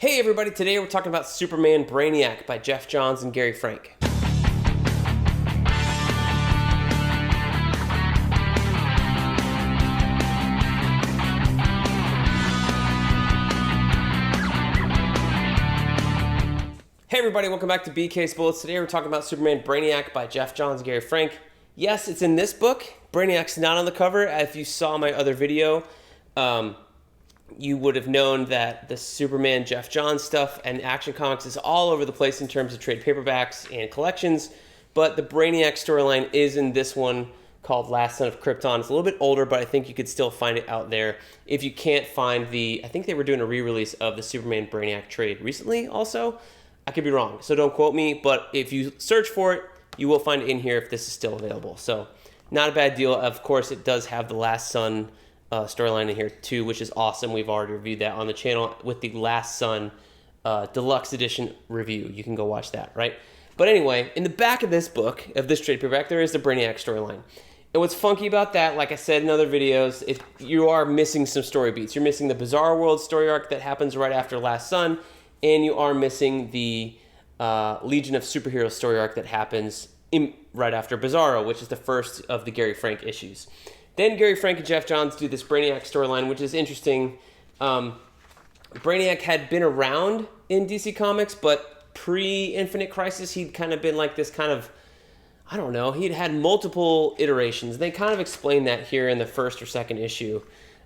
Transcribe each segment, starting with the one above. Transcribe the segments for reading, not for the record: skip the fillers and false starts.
Hey everybody, today we're talking about Superman Brainiac by Geoff Johns and Gary Frank. Hey everybody, welcome back to BK's Bullets. Today we're talking about Superman Brainiac by Geoff Johns and Gary Frank. Yes, it's in this book. Brainiac's not on the cover. If you saw my other video, you would have known that the Superman Geoff Johns stuff and Action Comics is all over the place in terms of trade paperbacks and collections, but the Brainiac storyline is in this one called Last Son of Krypton. It's a little bit older, but I think you could still find it out there. If you can't find I think they were doing a re-release of the Superman Brainiac trade recently also. I could be wrong, so don't quote me, but if you search for it, you will find it in here if this is still available. So not a bad deal. Of course, it does have the Last Son storyline in here too, which is awesome. We've already reviewed that on the channel with the Last Son deluxe edition review. You can go watch that, right? But anyway, in the back of this book, of this trade paperback, there is the Brainiac storyline. And what's funky about that, like I said in other videos, you are missing some story beats. You're missing the Bizarro World story arc that happens right after Last Son, and you are missing the Legion of Superheroes story arc that happens right after Bizarro, which is the first of the Gary Frank issues. Then Gary Frank and Geoff Johns do this Brainiac storyline, which is interesting. Brainiac had been around in DC Comics, but pre-Infinite Crisis, he'd kind of been like this kind of, I don't know, he'd had multiple iterations. They kind of explain that here in the first or second issue,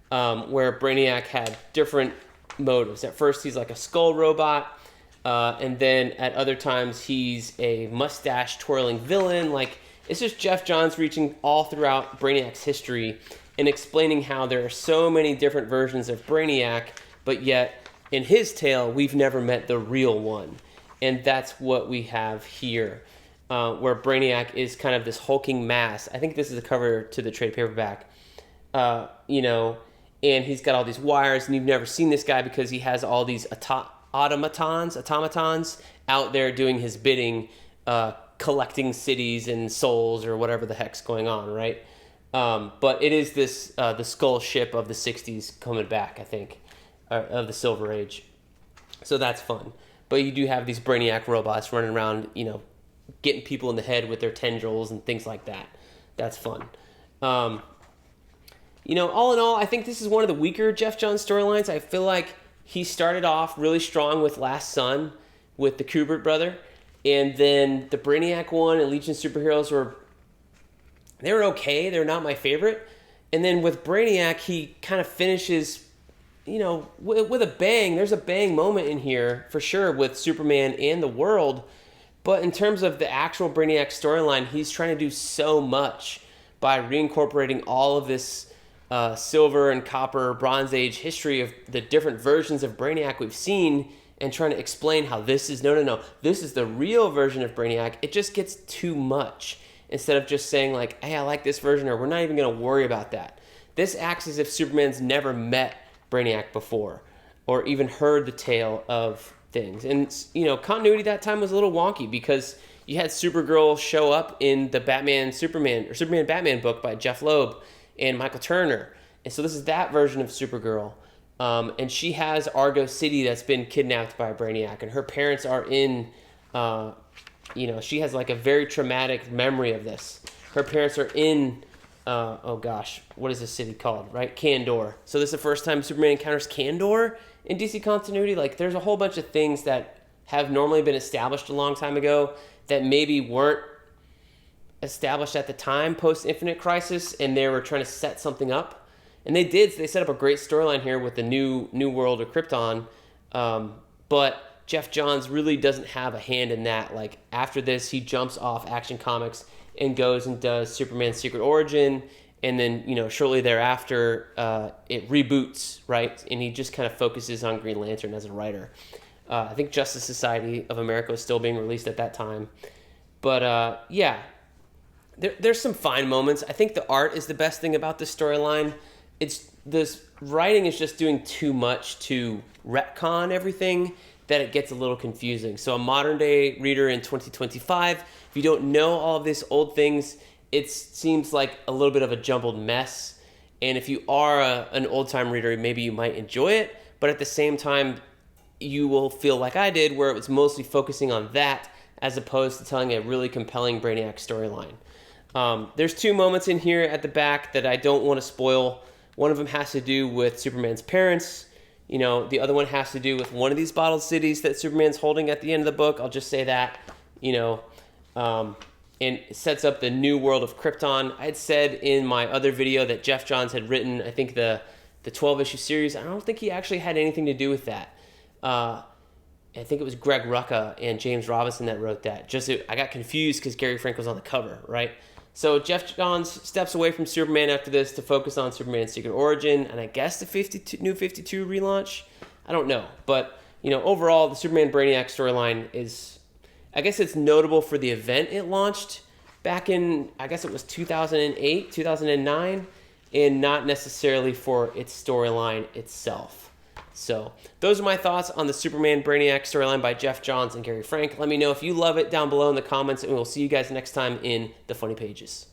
where Brainiac had different motives. At first, he's like a skull robot, and then at other times, he's a mustache-twirling villain. Like, it's just Geoff Johns reaching all throughout Brainiac's history and explaining how there are so many different versions of Brainiac, but yet in his tale, we've never met the real one. And that's what we have here, where Brainiac is kind of this hulking mass. I think this is the cover to the trade paperback, and he's got all these wires, and you've never seen this guy because he has all these automatons out there doing his bidding, collecting cities and souls or whatever the heck's going on, right? But it is this the skull ship of the 60s coming back, I think, of the Silver Age. So that's fun. But you do have these Brainiac robots running around, getting people in the head with their tendrils and things like that. That's fun. All in all, I think this is one of the weaker Geoff Johns storylines. I feel like he started off really strong with Last Son, with the Kubert brother, and then the Brainiac one and Legion of Superheroes were okay. They're not my favorite. And then with Brainiac, he kind of finishes, with a bang. There's a bang moment in here for sure with Superman and the world. But in terms of the actual Brainiac storyline, he's trying to do so much by reincorporating all of this silver and copper, Bronze Age history of the different versions of Brainiac we've seen, and trying to explain how this is, this is the real version of Brainiac. It just gets too much. Instead of just saying like, hey, I like this version, or we're not even going to worry about that. This acts as if Superman's never met Brainiac before, or even heard the tale of things. And, continuity that time was a little wonky because you had Supergirl show up in the Superman Batman book by Jeff Loeb and Michael Turner. And so this is that version of Supergirl. And she has Argo City that's been kidnapped by Brainiac, and her parents are in, she has like a very traumatic memory of this. Her parents are in, what is this city called, right? Kandor. So this is the first time Superman encounters Kandor in DC continuity. Like, there's a whole bunch of things that have normally been established a long time ago that maybe weren't established at the time post-Infinite Crisis, and they were trying to set something up. And they did. So they set up a great storyline here with the new world of Krypton. But Geoff Johns really doesn't have a hand in that. Like, after this, he jumps off Action Comics and goes and does Superman's Secret Origin. And then, shortly thereafter, it reboots, right? And he just kind of focuses on Green Lantern as a writer. I think Justice Society of America was still being released at that time. But, there's some fine moments. I think the art is the best thing about this storyline. This writing is just doing too much to retcon everything that it gets a little confusing. So a modern day reader in 2025, if you don't know all of these old things, it seems like a little bit of a jumbled mess. And if you are an old time reader, maybe you might enjoy it. But at the same time, you will feel like I did, where it was mostly focusing on that as opposed to telling a really compelling Brainiac storyline. There's 2 moments in here at the back that I don't want to spoil. One of them has to do with Superman's parents. The other one has to do with one of these bottled cities that Superman's holding at the end of the book. I'll just say that, and it sets up the new world of Krypton. I had said in my other video that Jeff Johns had written, I think, the 12-issue series. I don't think he actually had anything to do with that. I think it was Greg Rucka and James Robinson that wrote that. I got confused because Gary Frank was on the cover, right? So Jeff Johns steps away from Superman after this to focus on Superman's Secret Origin, and I guess the New 52 relaunch. I don't know, but overall, the Superman Brainiac storyline is, I guess it's notable for the event it launched back in, I guess it was 2008, 2009, and not necessarily for its storyline itself. So those are my thoughts on the Superman Brainiac storyline by Jeff Johns and Gary Frank. Let me know if you love it down below in the comments, and we'll see you guys next time in the Funny Pages.